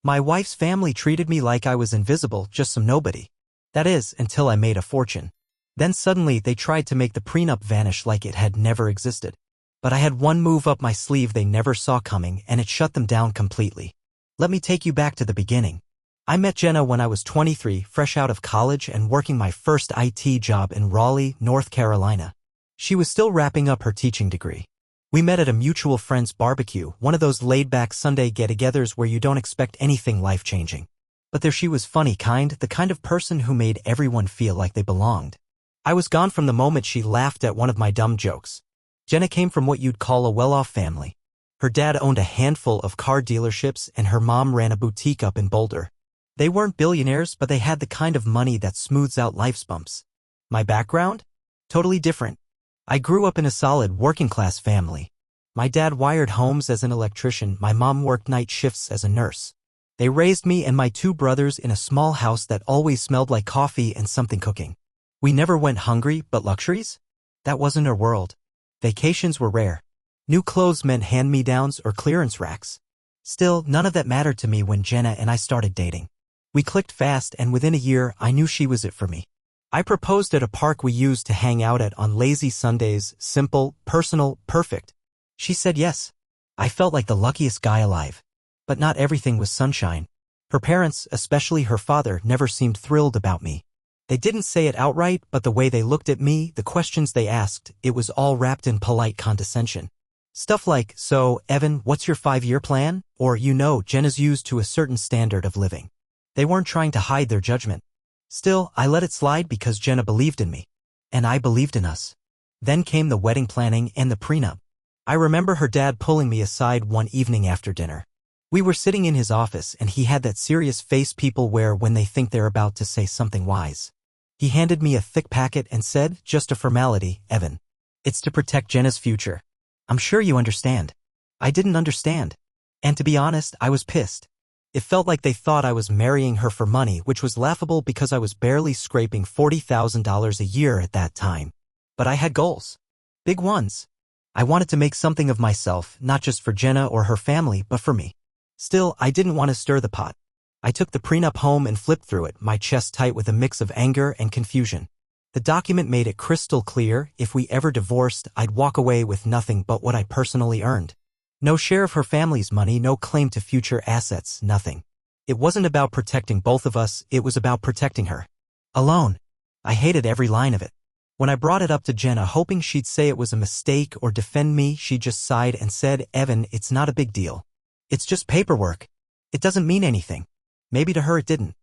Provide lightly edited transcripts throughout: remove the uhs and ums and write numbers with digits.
My wife's family treated me like I was invisible, just some nobody. That is, until I made a fortune. Then suddenly they tried to make the prenup vanish like it had never existed. But I had one move up my sleeve they never saw coming, and it shut them down completely. Let me take you back to the beginning. I met Jenna when I was 23, fresh out of college and working my first IT job in Raleigh, North Carolina. She was still wrapping up her teaching degree. We met at a mutual friend's barbecue, one of those laid-back Sunday get-togethers where you don't expect anything life-changing. But there she was, funny kind, the kind of person who made everyone feel like they belonged. I was gone from the moment she laughed at one of my dumb jokes. Jenna came from what you'd call a well-off family. Her dad owned a handful of car dealerships and her mom ran a boutique up in Boulder. They weren't billionaires, but they had the kind of money that smooths out life's bumps. My background? Totally different. I grew up in a solid working-class family. My dad wired homes as an electrician, my mom worked night shifts as a nurse. They raised me and my two brothers in a small house that always smelled like coffee and something cooking. We never went hungry, but luxuries? That wasn't our world. Vacations were rare. New clothes meant hand-me-downs or clearance racks. Still, none of that mattered to me when Jenna and I started dating. We clicked fast, and within a year, I knew she was it for me. I proposed at a park we used to hang out at on lazy Sundays, simple, personal, perfect. She said yes. I felt like the luckiest guy alive. But not everything was sunshine. Her parents, especially her father, never seemed thrilled about me. They didn't say it outright, but the way they looked at me, the questions they asked, it was all wrapped in polite condescension. Stuff like, so, Evan, what's your 5-year plan? Or, Jenna's used to a certain standard of living. They weren't trying to hide their judgment. Still, I let it slide because Jenna believed in me. And I believed in us. Then came the wedding planning and the prenup. I remember her dad pulling me aside one evening after dinner. We were sitting in his office and he had that serious face people wear when they think they're about to say something wise. He handed me a thick packet and said, just a formality, Evan. It's to protect Jenna's future. I'm sure you understand. I didn't understand. And to be honest, I was pissed. It felt like they thought I was marrying her for money, which was laughable because I was barely scraping $40,000 a year at that time. But I had goals. Big ones. I wanted to make something of myself, not just for Jenna or her family, but for me. Still, I didn't want to stir the pot. I took the prenup home and flipped through it, my chest tight with a mix of anger and confusion. The document made it crystal clear, if we ever divorced, I'd walk away with nothing but what I personally earned. No share of her family's money, no claim to future assets, nothing. It wasn't about protecting both of us, it was about protecting her. Alone. I hated every line of it. When I brought it up to Jenna hoping she'd say it was a mistake or defend me, she just sighed and said, Evan, it's not a big deal. It's just paperwork. It doesn't mean anything. Maybe to her it didn't.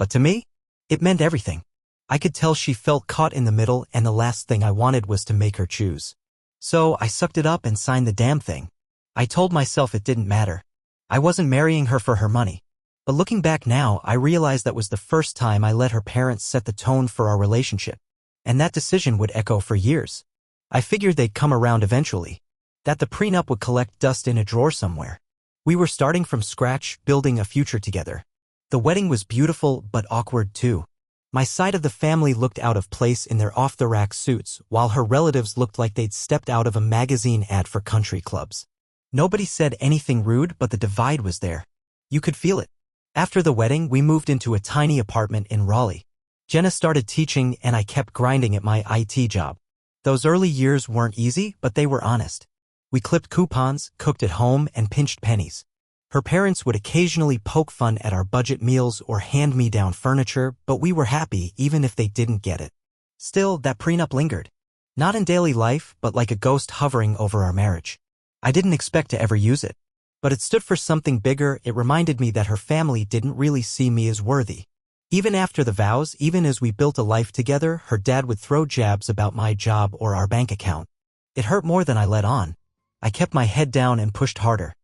But to me, it meant everything. I could tell she felt caught in the middle and the last thing I wanted was to make her choose. So I sucked it up and signed the damn thing. I told myself it didn't matter. I wasn't marrying her for her money. But looking back now, I realized that was the first time I let her parents set the tone for our relationship. And that decision would echo for years. I figured they'd come around eventually. That the prenup would collect dust in a drawer somewhere. We were starting from scratch, building a future together. The wedding was beautiful, but awkward too. My side of the family looked out of place in their off-the-rack suits, while her relatives looked like they'd stepped out of a magazine ad for country clubs. Nobody said anything rude, but the divide was there. You could feel it. After the wedding, we moved into a tiny apartment in Raleigh. Jenna started teaching and I kept grinding at my IT job. Those early years weren't easy, but they were honest. We clipped coupons, cooked at home, and pinched pennies. Her parents would occasionally poke fun at our budget meals or hand me down furniture, but we were happy even if they didn't get it. Still, that prenup lingered. Not in daily life, but like a ghost hovering over our marriage. I didn't expect to ever use it. But it stood for something bigger. It reminded me that her family didn't really see me as worthy. Even after the vows, even as we built a life together, her dad would throw jabs about my job or our bank account. It hurt more than I let on. I kept my head down and pushed harder.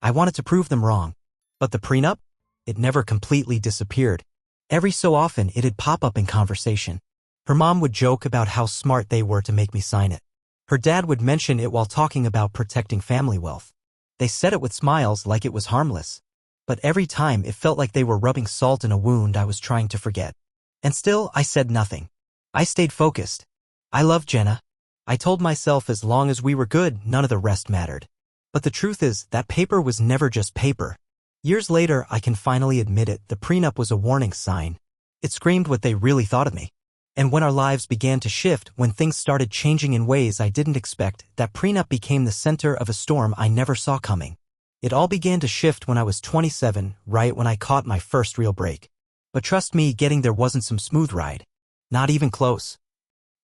I wanted to prove them wrong. But the prenup? It never completely disappeared. Every so often it'd pop up in conversation. Her mom would joke about how smart they were to make me sign it. Her dad would mention it while talking about protecting family wealth. They said it with smiles like it was harmless. But every time it felt like they were rubbing salt in a wound I was trying to forget. And still, I said nothing. I stayed focused. I loved Jenna. I told myself as long as we were good, none of the rest mattered. But the truth is, that paper was never just paper. Years later, I can finally admit it, the prenup was a warning sign. It screamed what they really thought of me. And when our lives began to shift, when things started changing in ways I didn't expect, that prenup became the center of a storm I never saw coming. It all began to shift when I was 27, right when I caught my first real break. But trust me, getting there wasn't some smooth ride. Not even close.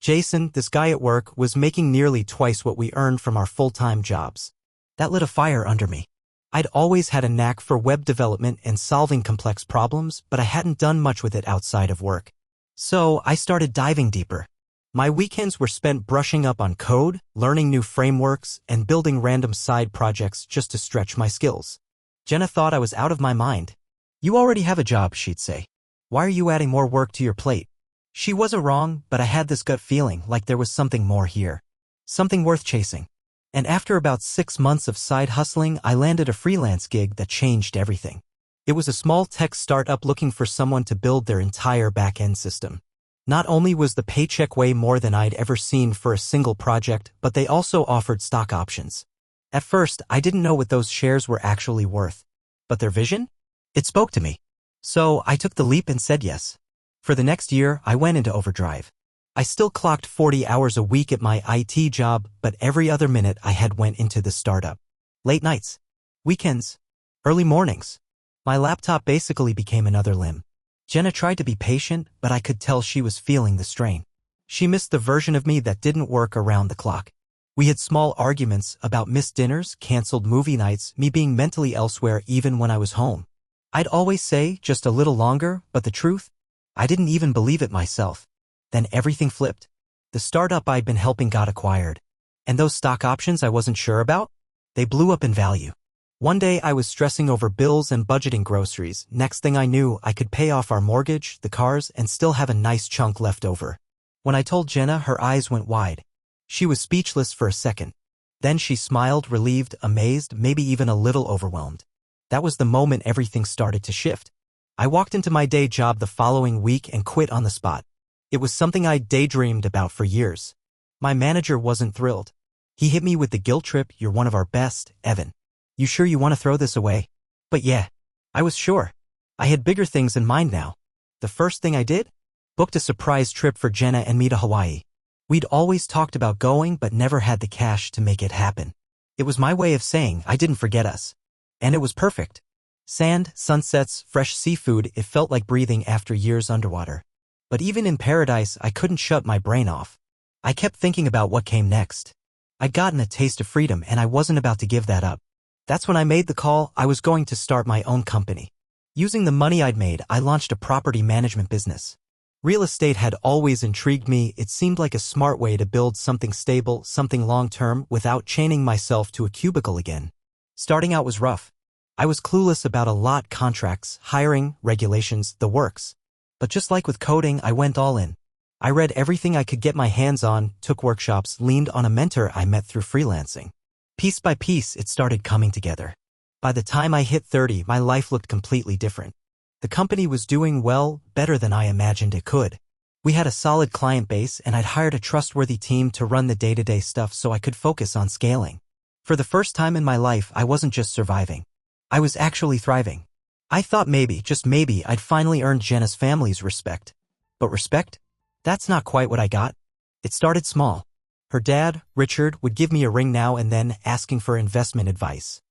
Jason, this guy at work, was making nearly twice what we earned from our full-time jobs. That lit a fire under me. I'd always had a knack for web development and solving complex problems, but I hadn't done much with it outside of work. So I started diving deeper. My weekends were spent brushing up on code, learning new frameworks, and building random side projects just to stretch my skills. Jenna thought I was out of my mind. "You already have a job," she'd say. "Why are you adding more work to your plate?" She wasn't wrong, but I had this gut feeling like there was something more here. Something worth chasing. And after about 6 months of side hustling, I landed a freelance gig that changed everything. It was a small tech startup looking for someone to build their entire back-end system. Not only was the paycheck way more than I'd ever seen for a single project, but they also offered stock options. At first, I didn't know what those shares were actually worth. But their vision? It spoke to me. So I took the leap and said yes. For the next year, I went into overdrive. I still clocked 40 hours a week at my IT job, but every other minute I had went into the startup. Late nights, weekends, early mornings. My laptop basically became another limb. Jenna tried to be patient, but I could tell she was feeling the strain. She missed the version of me that didn't work around the clock. We had small arguments about missed dinners, canceled movie nights, me being mentally elsewhere even when I was home. I'd always say, just a little longer, but the truth? I didn't even believe it myself. Then everything flipped. The startup I'd been helping got acquired. And those stock options I wasn't sure about? They blew up in value. One day I was stressing over bills and budgeting groceries. Next thing I knew, I could pay off our mortgage, the cars, and still have a nice chunk left over. When I told Jenna, her eyes went wide. She was speechless for a second. Then she smiled, relieved, amazed, maybe even a little overwhelmed. That was the moment everything started to shift. I walked into my day job the following week and quit on the spot. It was something I'd daydreamed about for years. My manager wasn't thrilled. He hit me with the guilt trip, "You're one of our best, Evan. You sure you want to throw this away?" But yeah, I was sure. I had bigger things in mind now. The first thing I did? Booked a surprise trip for Jenna and me to Hawaii. We'd always talked about going but never had the cash to make it happen. It was my way of saying I didn't forget us. And it was perfect. Sand, sunsets, fresh seafood, it felt like breathing after years underwater. But even in paradise, I couldn't shut my brain off. I kept thinking about what came next. I'd gotten a taste of freedom and I wasn't about to give that up. That's when I made the call. I was going to start my own company. Using the money I'd made, I launched a property management business. Real estate had always intrigued me. It seemed like a smart way to build something stable, something long-term, without chaining myself to a cubicle again. Starting out was rough. I was clueless about a lot: contracts, hiring, regulations, the works. But just like with coding, I went all in. I read everything I could get my hands on, took workshops, leaned on a mentor I met through freelancing. Piece by piece, it started coming together. By the time I hit 30, my life looked completely different. The company was doing well, better than I imagined it could. We had a solid client base and I'd hired a trustworthy team to run the day-to-day stuff so I could focus on scaling. For the first time in my life, I wasn't just surviving. I was actually thriving. I thought maybe, just maybe, I'd finally earned Jenna's family's respect. But respect? That's not quite what I got. It started small. Her dad, Richard, would give me a ring now and then, asking for investment advice.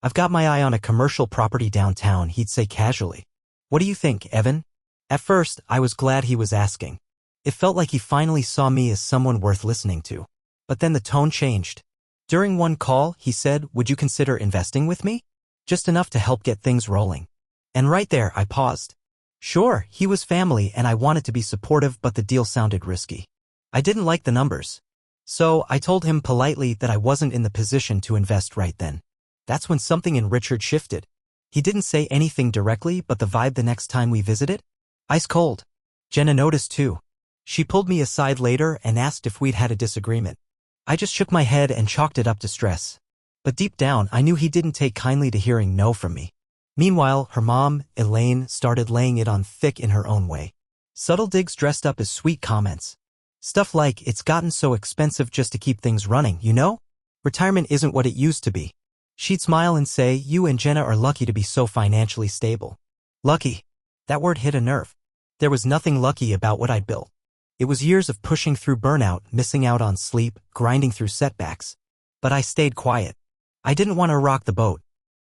"I've got my eye on a commercial property downtown," he'd say casually. "What do you think, Evan?" At first, I was glad he was asking. It felt like he finally saw me as someone worth listening to. But then the tone changed. During one call, he said, "Would you consider investing with me? Just enough to help get things rolling." And right there, I paused. Sure, he was family and I wanted to be supportive, but the deal sounded risky. I didn't like the numbers. So I told him politely that I wasn't in the position to invest right then. That's when something in Richard shifted. He didn't say anything directly, but the vibe the next time we visited? Ice cold. Jenna noticed too. She pulled me aside later and asked if we'd had a disagreement. I just shook my head and chalked it up to stress. But deep down, I knew he didn't take kindly to hearing no from me. Meanwhile, her mom, Elaine, started laying it on thick in her own way. Subtle digs dressed up as sweet comments. Stuff like, "It's gotten so expensive just to keep things running, you know? Retirement isn't what it used to be." She'd smile and say, "You and Jenna are lucky to be so financially stable." Lucky. That word hit a nerve. There was nothing lucky about what I'd built. It was years of pushing through burnout, missing out on sleep, grinding through setbacks. But I stayed quiet. I didn't want to rock the boat.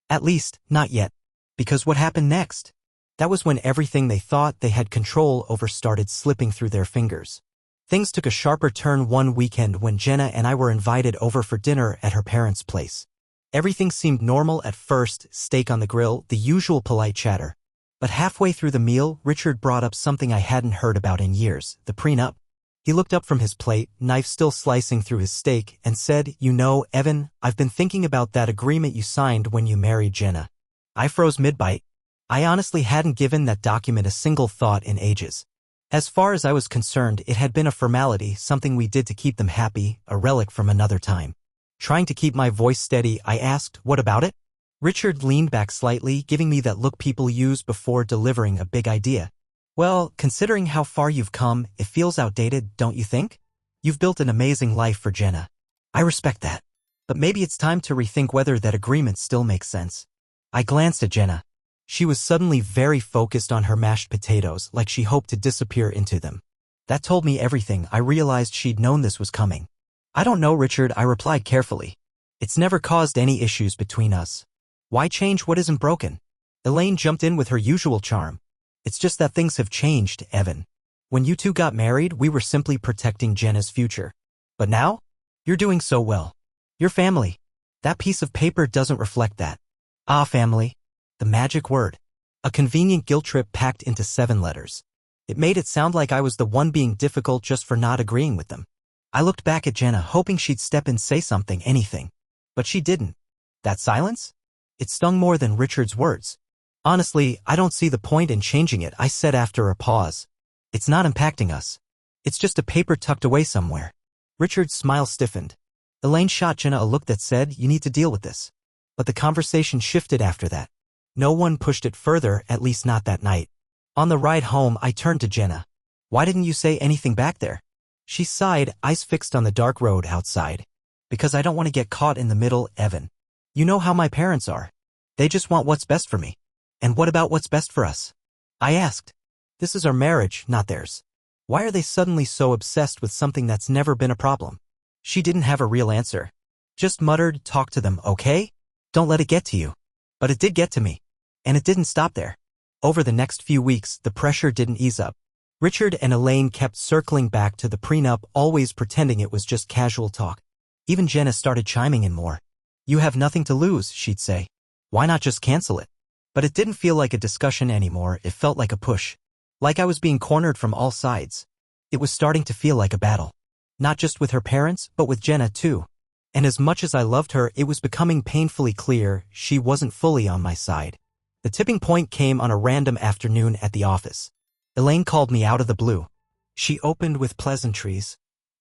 At least, not yet. Because what happened next? That was when everything they thought they had control over started slipping through their fingers. Things took a sharper turn one weekend when Jenna and I were invited over for dinner at her parents' place. Everything seemed normal at first, steak on the grill, the usual polite chatter. But halfway through the meal, Richard brought up something I hadn't heard about in years, the prenup. He looked up from his plate, knife still slicing through his steak, and said, "You know, Evan, I've been thinking about that agreement you signed when you married Jenna." I froze mid-bite. I honestly hadn't given that document a single thought in ages. As far as I was concerned, it had been a formality, something we did to keep them happy, a relic from another time. Trying to keep my voice steady, I asked, "What about it?" Richard leaned back slightly, giving me that look people use before delivering a big idea. "Well, considering how far you've come, it feels outdated, don't you think? You've built an amazing life for Jenna. I respect that. But maybe it's time to rethink whether that agreement still makes sense." I glanced at Jenna. She was suddenly very focused on her mashed potatoes, like she hoped to disappear into them. That told me everything. I realized she'd known this was coming. "I don't know, Richard," I replied carefully. "It's never caused any issues between us. Why change what isn't broken?" Elaine jumped in with her usual charm. "It's just that things have changed, Evan. When you two got married, we were simply protecting Jenna's future. But now? You're doing so well. Your family. That piece of paper doesn't reflect that." Ah, family. The magic word. A convenient guilt trip packed into 7 letters. It made it sound like I was the one being difficult just for not agreeing with them. I looked back at Jenna, hoping she'd step in, say something, anything. But she didn't. That silence? It stung more than Richard's words. "Honestly, I don't see the point in changing it," I said after a pause. "It's not impacting us. It's just a paper tucked away somewhere." Richard's smile stiffened. Elaine shot Jenna a look that said, "You need to deal with this." But the conversation shifted after that. No one pushed it further, at least not that night. On the ride home, I turned to Jenna. "Why didn't you say anything back there?" She sighed, eyes fixed on the dark road outside. "Because I don't want to get caught in the middle, Evan. You know how my parents are. They just want what's best for me." "And what about what's best for us?" I asked. "This is our marriage, not theirs. Why are they suddenly so obsessed with something that's never been a problem?" She didn't have a real answer. Just muttered, "Talk to them, okay? Don't let it get to you." But it did get to me. And it didn't stop there. Over the next few weeks, the pressure didn't ease up. Richard and Elaine kept circling back to the prenup, always pretending it was just casual talk. Even Jenna started chiming in more. "You have nothing to lose," she'd say. "Why not just cancel it?" But it didn't feel like a discussion anymore, it felt like a push. Like I was being cornered from all sides. It was starting to feel like a battle. Not just with her parents, but with Jenna too. And as much as I loved her, it was becoming painfully clear she wasn't fully on my side. The tipping point came on a random afternoon at the office. Elaine called me out of the blue. She opened with pleasantries,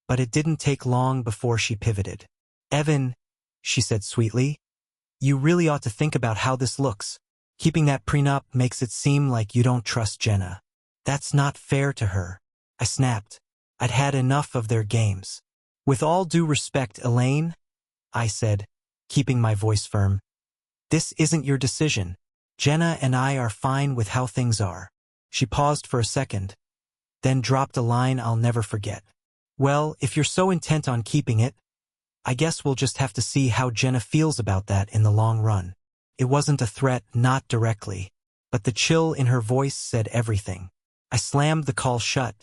but it didn't take long before she pivoted. "Evan," she said sweetly, "you really ought to think about how this looks. Keeping that prenup makes it seem like you don't trust Jenna. That's not fair to her." I snapped. I'd had enough of their games. "With all due respect, Elaine," I said, keeping my voice firm, "this isn't your decision. Jenna and I are fine with how things are." She paused for a second, then dropped a line I'll never forget. "Well, if you're so intent on keeping it, I guess we'll just have to see how Jenna feels about that in the long run." It wasn't a threat, not directly, but the chill in her voice said everything. I slammed the call shut,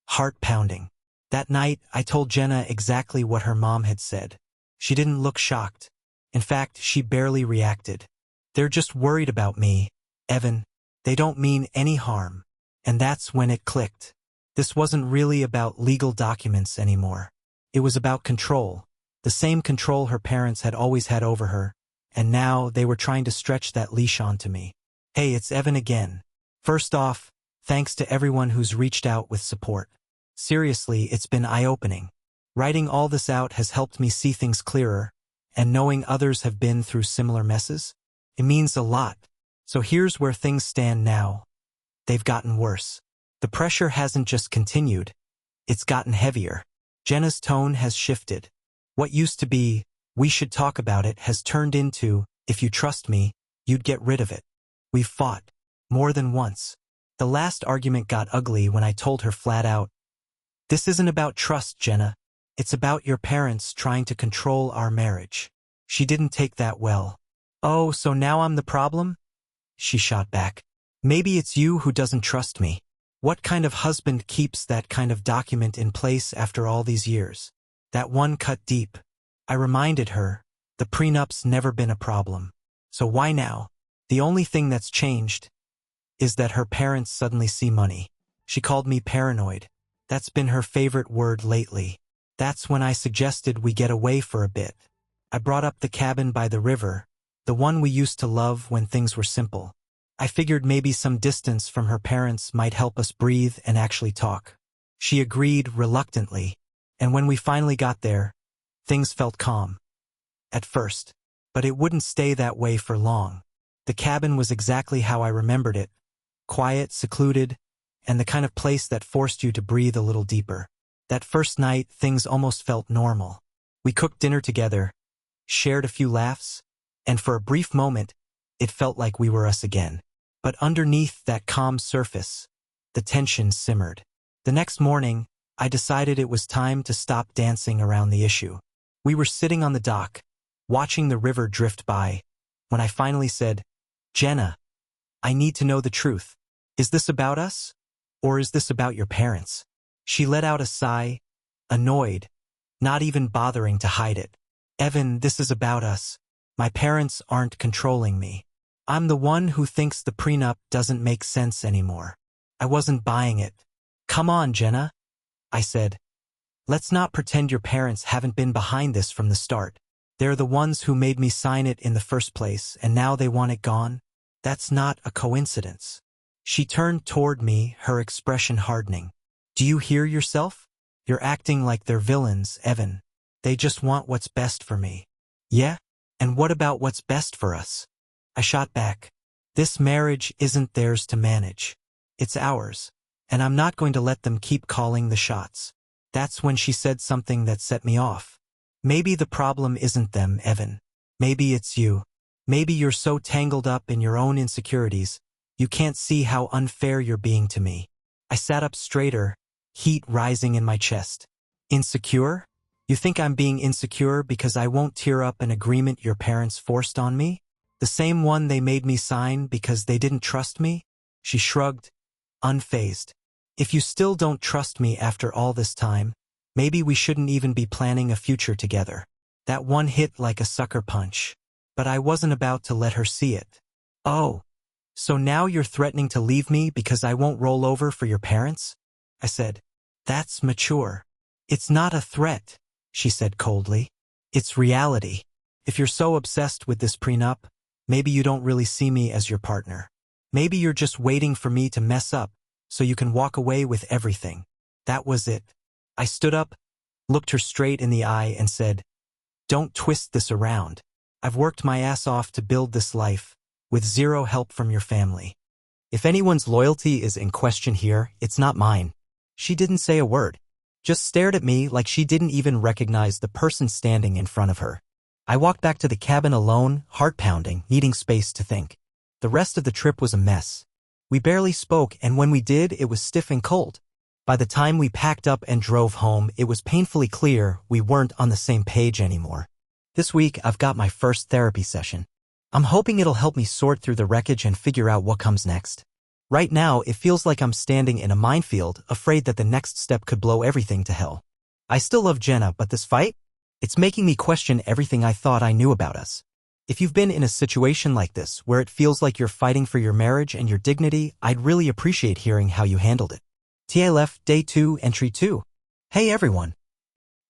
heart pounding. That night, I told Jenna exactly what her mom had said. She didn't look shocked. In fact, she barely reacted. "They're just worried about me, Evan. They don't mean any harm." And that's when it clicked. This wasn't really about legal documents anymore. It was about control. The same control her parents had always had over her. And now they were trying to stretch that leash onto me. "Hey, it's Evan again. First off, thanks to everyone who's reached out with support. Seriously, it's been eye-opening. Writing all this out has helped me see things clearer, and knowing others have been through similar messes, it means a lot. So here's where things stand now. They've gotten worse. The pressure hasn't just continued, it's gotten heavier. Jenna's tone has shifted. What used to be, 'we should talk about it,' has turned into, If you trust me, you'd get rid of it. We've fought. More than once. The last argument got ugly when I told her flat out, "This isn't about trust, Jenna. It's about your parents trying to control our marriage." She didn't take that well. "Oh, so now I'm the problem?" She shot back. "Maybe it's you who doesn't trust me. What kind of husband keeps that kind of document in place after all these years?" That one cut deep. I reminded her, the prenup's never been a problem. So why now? The only thing that's changed is that her parents suddenly see money. She called me paranoid. That's been her favorite word lately. That's when I suggested we get away for a bit. I brought up the cabin by the river, the one we used to love when things were simple. I figured maybe some distance from her parents might help us breathe and actually talk. She agreed reluctantly, and when we finally got there, things felt calm. At first. But it wouldn't stay that way for long. The cabin was exactly how I remembered it. Quiet, secluded, and the kind of place that forced you to breathe a little deeper. That first night, things almost felt normal. We cooked dinner together, shared a few laughs, and for a brief moment, it felt like we were us again. But underneath that calm surface, the tension simmered. The next morning, I decided it was time to stop dancing around the issue. We were sitting on the dock, watching the river drift by, when I finally said, "Jenna, I need to know the truth. Is this about us? Or is this about your parents?" She let out a sigh, annoyed, not even bothering to hide it. "Evan, this is about us. My parents aren't controlling me. I'm the one who thinks the prenup doesn't make sense anymore." I wasn't buying it. "Come on, Jenna," I said. "Let's not pretend your parents haven't been behind this from the start. They're the ones who made me sign it in the first place, and now they want it gone? That's not a coincidence." She turned toward me, her expression hardening. "Do you hear yourself? You're acting like they're villains, Evan. They just want what's best for me." "Yeah? And what about what's best for us?" I shot back. "This marriage isn't theirs to manage. It's ours, and I'm not going to let them keep calling the shots." That's when she said something that set me off. "Maybe the problem isn't them, Evan. Maybe it's you. Maybe you're so tangled up in your own insecurities, you can't see how unfair you're being to me." I sat up straighter, heat rising in my chest. "Insecure? You think I'm being insecure because I won't tear up an agreement your parents forced on me? The same one they made me sign because they didn't trust me?" She shrugged, unfazed. "If you still don't trust me after all this time, maybe we shouldn't even be planning a future together." That one hit like a sucker punch. But I wasn't about to let her see it. "Oh, so now you're threatening to leave me because I won't roll over for your parents?" I said. "That's mature." "It's not a threat," she said coldly. "It's reality. If you're so obsessed with this prenup, maybe you don't really see me as your partner. Maybe you're just waiting for me to mess up so you can walk away with everything." That was it. I stood up, looked her straight in the eye, and said, "Don't twist this around. I've worked my ass off to build this life, with zero help from your family. If anyone's loyalty is in question here, it's not mine." She didn't say a word, just stared at me like she didn't even recognize the person standing in front of her. I walked back to the cabin alone, heart pounding, needing space to think. The rest of the trip was a mess. We barely spoke, and when we did, it was stiff and cold. By the time we packed up and drove home, it was painfully clear we weren't on the same page anymore. This week, I've got my first therapy session. I'm hoping it'll help me sort through the wreckage and figure out what comes next. Right now, it feels like I'm standing in a minefield, afraid that the next step could blow everything to hell. I still love Jenna, but this fight? It's making me question everything I thought I knew about us. If you've been in a situation like this, where it feels like you're fighting for your marriage and your dignity, I'd really appreciate hearing how you handled it. TLF Day 2, Entry 2. Hey everyone.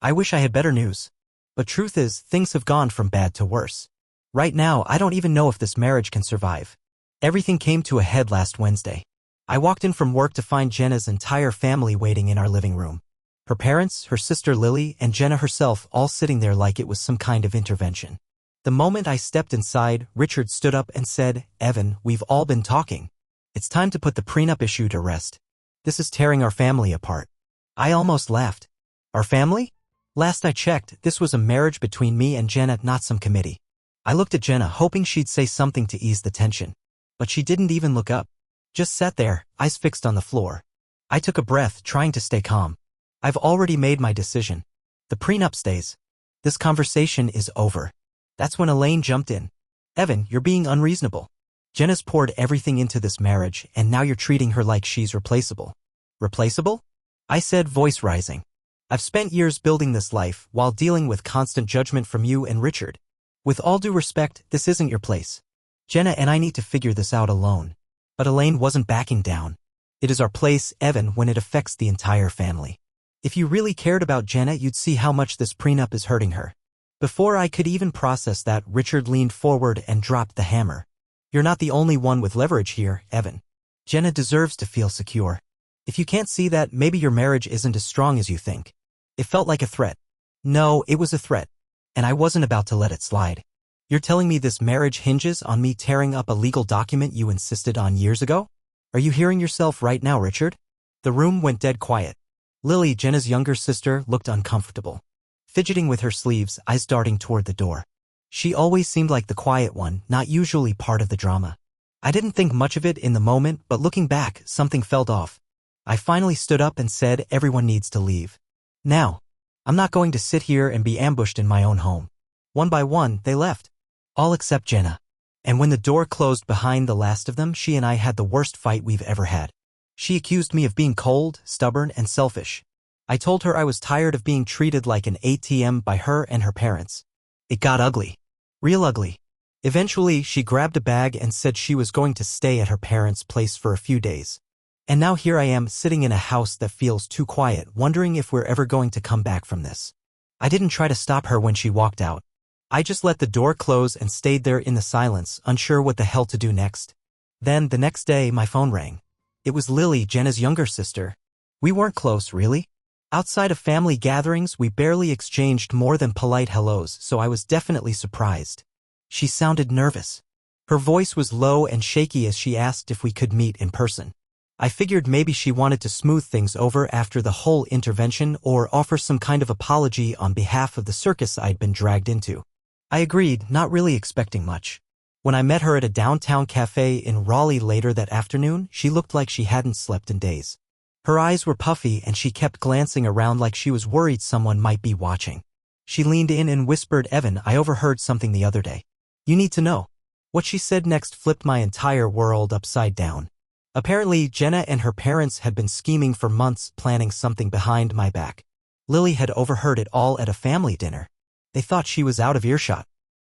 I wish I had better news. But truth is, things have gone from bad to worse. Right now, I don't even know if this marriage can survive. Everything came to a head last Wednesday. I walked in from work to find Jenna's entire family waiting in our living room. Her parents, her sister Lily, and Jenna herself all sitting there like it was some kind of intervention. The moment I stepped inside, Richard stood up and said, "Evan, we've all been talking. It's time to put the prenup issue to rest. This is tearing our family apart." I almost laughed. Our family? Last I checked, this was a marriage between me and Jenna, not some committee. I looked at Jenna, hoping she'd say something to ease the tension. But she didn't even look up. Just sat there, eyes fixed on the floor. I took a breath, trying to stay calm. I've already made my decision. The prenup stays. This conversation is over. That's when Elaine jumped in. Evan, you're being unreasonable. Jenna's poured everything into this marriage, and now you're treating her like she's replaceable. Replaceable? I said, voice rising. I've spent years building this life while dealing with constant judgment from you and Richard. With all due respect, this isn't your place. Jenna and I need to figure this out alone. But Elaine wasn't backing down. It is our place, Evan, when it affects the entire family. If you really cared about Jenna, you'd see how much this prenup is hurting her. Before I could even process that, Richard leaned forward and dropped the hammer. You're not the only one with leverage here, Evan. Jenna deserves to feel secure. If you can't see that, maybe your marriage isn't as strong as you think. It felt like a threat. No, it was a threat. And I wasn't about to let it slide. You're telling me this marriage hinges on me tearing up a legal document you insisted on years ago? Are you hearing yourself right now, Richard? The room went dead quiet. Lily, Jenna's younger sister, looked uncomfortable, fidgeting with her sleeves, eyes darting toward the door. She always seemed like the quiet one, not usually part of the drama. I didn't think much of it in the moment, but looking back, something felt off. I finally stood up and said, everyone needs to leave. Now. I'm not going to sit here and be ambushed in my own home. One by one, they left. All except Jenna. And when the door closed behind the last of them, she and I had the worst fight we've ever had. She accused me of being cold, stubborn, and selfish. I told her I was tired of being treated like an ATM by her and her parents. It got ugly. Real ugly. Eventually, she grabbed a bag and said she was going to stay at her parents' place for a few days. And now here I am, sitting in a house that feels too quiet, wondering if we're ever going to come back from this. I didn't try to stop her when she walked out. I just let the door close and stayed there in the silence, unsure what the hell to do next. Then, the next day, my phone rang. It was Lily, Jenna's younger sister. We weren't close, really. Outside of family gatherings, we barely exchanged more than polite hellos, so I was definitely surprised. She sounded nervous. Her voice was low and shaky as she asked if we could meet in person. I figured maybe she wanted to smooth things over after the whole intervention or offer some kind of apology on behalf of the circus I'd been dragged into. I agreed, not really expecting much. When I met her at a downtown cafe in Raleigh later that afternoon, she looked like she hadn't slept in days. Her eyes were puffy and she kept glancing around like she was worried someone might be watching. She leaned in and whispered, Evan, I overheard something the other day. You need to know. What she said next flipped my entire world upside down. Apparently, Jenna and her parents had been scheming for months, planning something behind my back. Lily had overheard it all at a family dinner. They thought she was out of earshot.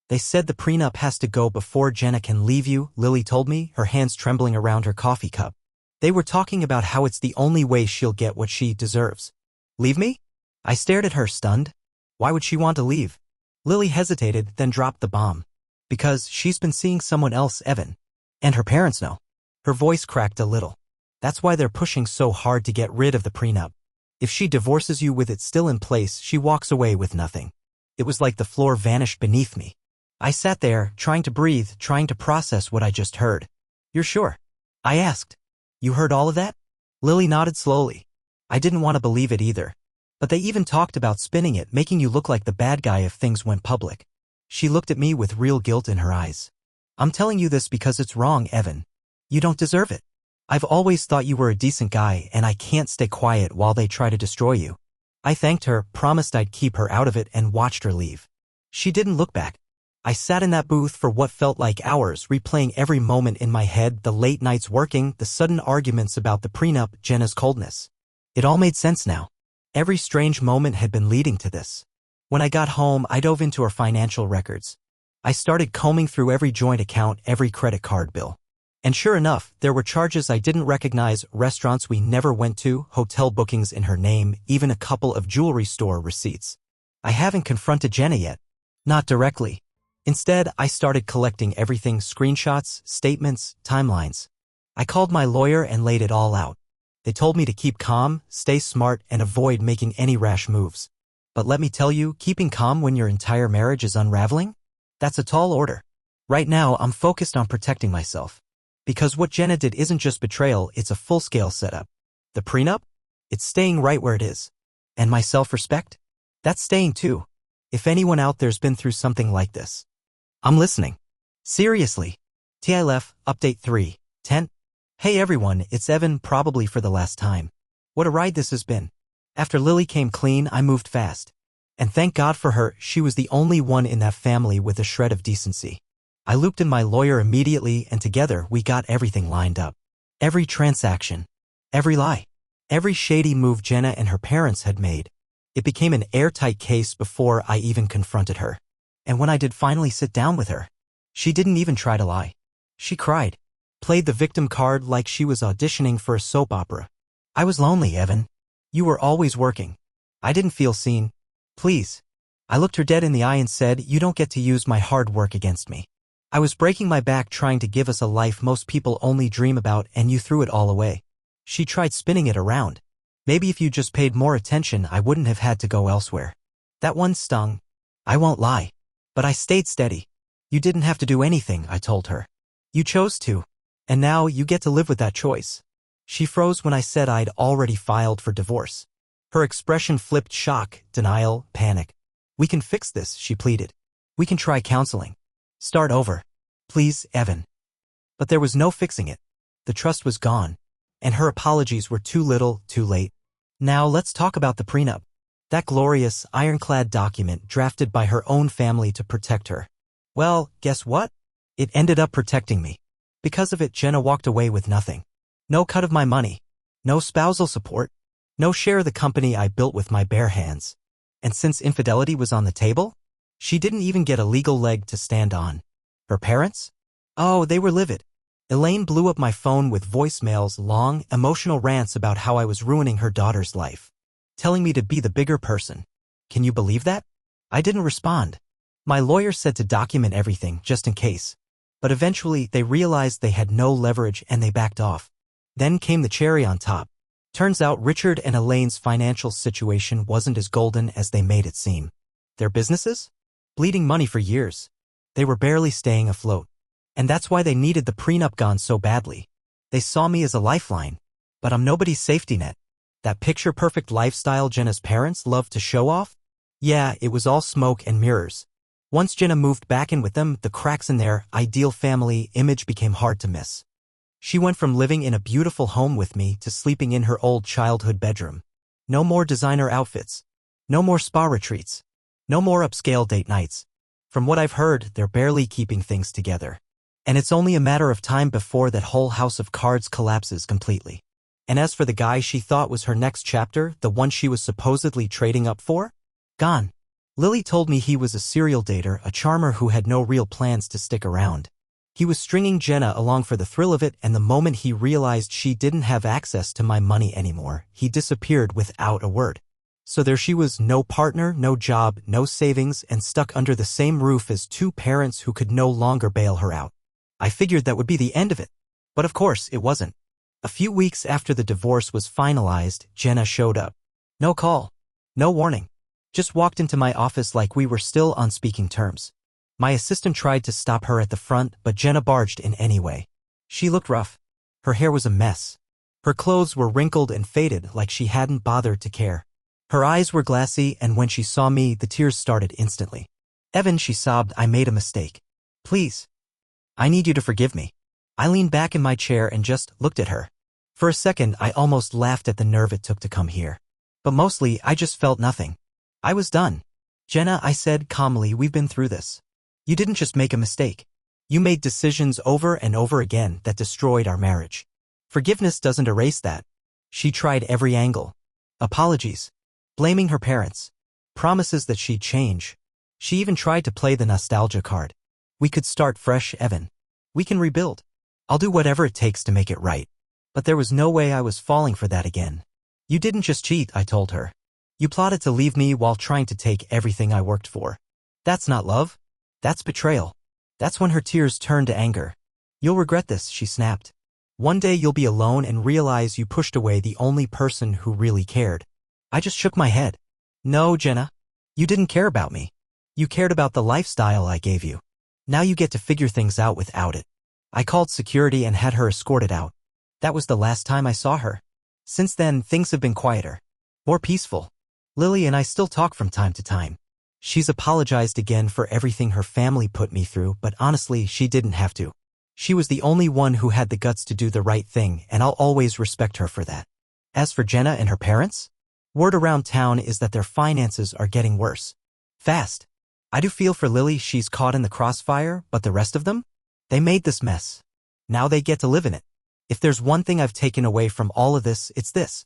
They said the prenup has to go before Jenna can leave you, Lily told me, her hands trembling around her coffee cup. They were talking about how it's the only way she'll get what she deserves. Leave me? I stared at her, stunned. Why would she want to leave? Lily hesitated, then dropped the bomb. Because she's been seeing someone else, Evan. And her parents know. Her voice cracked a little. That's why they're pushing so hard to get rid of the prenup. If she divorces you with it still in place, she walks away with nothing. It was like the floor vanished beneath me. I sat there, trying to breathe, trying to process what I just heard. You're sure? I asked. You heard all of that? Lily nodded slowly. I didn't want to believe it either. But they even talked about spinning it, making you look like the bad guy if things went public. She looked at me with real guilt in her eyes. I'm telling you this because it's wrong, Evan. You don't deserve it. I've always thought you were a decent guy, and I can't stay quiet while they try to destroy you. I thanked her, promised I'd keep her out of it, and watched her leave. She didn't look back. I sat in that booth for what felt like hours, replaying every moment in my head, the late nights working, the sudden arguments about the prenup, Jenna's coldness. It all made sense now. Every strange moment had been leading to this. When I got home, I dove into her financial records. I started combing through every joint account, every credit card bill. And sure enough, there were charges I didn't recognize, restaurants we never went to, hotel bookings in her name, even a couple of jewelry store receipts. I haven't confronted Jenna yet. Not directly. Instead, I started collecting everything, screenshots, statements, timelines. I called my lawyer and laid it all out. They told me to keep calm, stay smart, and avoid making any rash moves. But let me tell you, keeping calm when your entire marriage is unraveling? That's a tall order. Right now, I'm focused on protecting myself. Because what Jenna did isn't just betrayal, it's a full-scale setup. The prenup? It's staying right where it is. And my self-respect? That's staying too. If anyone out there's been through something like this, I'm listening. Seriously. TILF, Update 3, 10. Hey everyone, it's Evan, probably for the last time. What a ride this has been. After Lily came clean, I moved fast. And thank God for her, she was the only one in that family with a shred of decency. I looped in my lawyer immediately and together we got everything lined up. Every transaction. Every lie. Every shady move Jenna and her parents had made. It became an airtight case before I even confronted her. And when I did finally sit down with her, she didn't even try to lie. She cried, played the victim card like she was auditioning for a soap opera. I was lonely, Evan. You were always working. I didn't feel seen. Please. I looked her dead in the eye and said, you don't get to use my hard work against me. I was breaking my back trying to give us a life most people only dream about and you threw it all away. She tried spinning it around. Maybe if you just paid more attention I wouldn't have had to go elsewhere. That one stung. I won't lie. But I stayed steady. You didn't have to do anything, I told her. You chose to. And now you get to live with that choice. She froze when I said I'd already filed for divorce. Her expression flipped shock, denial, panic. We can fix this, she pleaded. We can try counseling. Start over. Please, Evan. But there was no fixing it. The trust was gone. And her apologies were too little, too late. Now let's talk about the prenup. That glorious, ironclad document drafted by her own family to protect her. Well, guess what? It ended up protecting me. Because of it, Jenna walked away with nothing. No cut of my money. No spousal support. No share of the company I built with my bare hands. And since infidelity was on the table, she didn't even get a legal leg to stand on. Her parents? Oh, they were livid. Elaine blew up my phone with voicemails, long, emotional rants about how I was ruining her daughter's life. Telling me to be the bigger person. Can you believe that? I didn't respond. My lawyer said to document everything, just in case. But eventually, they realized they had no leverage and they backed off. Then came the cherry on top. Turns out Richard and Elaine's financial situation wasn't as golden as they made it seem. Their businesses? Bleeding money for years. They were barely staying afloat. And that's why they needed the prenup gone so badly. They saw me as a lifeline. But I'm nobody's safety net. That picture-perfect lifestyle Jenna's parents loved to show off? Yeah, it was all smoke and mirrors. Once Jenna moved back in with them, the cracks in their ideal family image became hard to miss. She went from living in a beautiful home with me to sleeping in her old childhood bedroom. No more designer outfits. No more spa retreats. No more upscale date nights. From what I've heard, they're barely keeping things together. And it's only a matter of time before that whole house of cards collapses completely. And as for the guy she thought was her next chapter, the one she was supposedly trading up for? Gone. Lily told me he was a serial dater, a charmer who had no real plans to stick around. He was stringing Jenna along for the thrill of it, and the moment he realized she didn't have access to my money anymore, he disappeared without a word. So there she was, no partner, no job, no savings, and stuck under the same roof as two parents who could no longer bail her out. I figured that would be the end of it. But of course, it wasn't. A few weeks after the divorce was finalized, Jenna showed up. No call. No warning. Just walked into my office like we were still on speaking terms. My assistant tried to stop her at the front, but Jenna barged in anyway. She looked rough. Her hair was a mess. Her clothes were wrinkled and faded like she hadn't bothered to care. Her eyes were glassy, and when she saw me, the tears started instantly. Evan, she sobbed, I made a mistake. Please. I need you to forgive me. I leaned back in my chair and just looked at her. For a second, I almost laughed at the nerve it took to come here. But mostly, I just felt nothing. I was done. Jenna, I said calmly, we've been through this. You didn't just make a mistake. You made decisions over and over again that destroyed our marriage. Forgiveness doesn't erase that. She tried every angle. Apologies. Blaming her parents. Promises that she'd change. She even tried to play the nostalgia card. We could start fresh, Evan. We can rebuild. I'll do whatever it takes to make it right. But there was no way I was falling for that again. You didn't just cheat, I told her. You plotted to leave me while trying to take everything I worked for. That's not love. That's betrayal. That's when her tears turned to anger. You'll regret this, she snapped. One day you'll be alone and realize you pushed away the only person who really cared. I just shook my head. No, Jenna. You didn't care about me. You cared about the lifestyle I gave you. Now you get to figure things out without it. I called security and had her escorted out. That was the last time I saw her. Since then, things have been quieter. More peaceful. Lily and I still talk from time to time. She's apologized again for everything her family put me through, but honestly, she didn't have to. She was the only one who had the guts to do the right thing, and I'll always respect her for that. As for Jenna and her parents, word around town is that their finances are getting worse. Fast. I do feel for Lily, she's caught in the crossfire, but the rest of them? They made this mess. Now they get to live in it. If there's one thing I've taken away from all of this, it's this.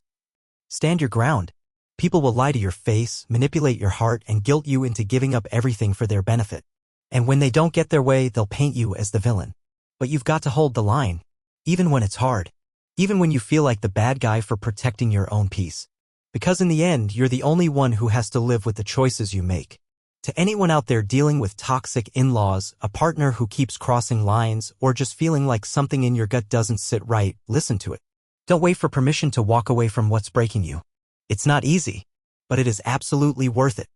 Stand your ground. People will lie to your face, manipulate your heart, and guilt you into giving up everything for their benefit. And when they don't get their way, they'll paint you as the villain. But you've got to hold the line. Even when it's hard. Even when you feel like the bad guy for protecting your own peace. Because in the end, you're the only one who has to live with the choices you make. To anyone out there dealing with toxic in-laws, a partner who keeps crossing lines, or just feeling like something in your gut doesn't sit right, listen to it. Don't wait for permission to walk away from what's breaking you. It's not easy, but it is absolutely worth it.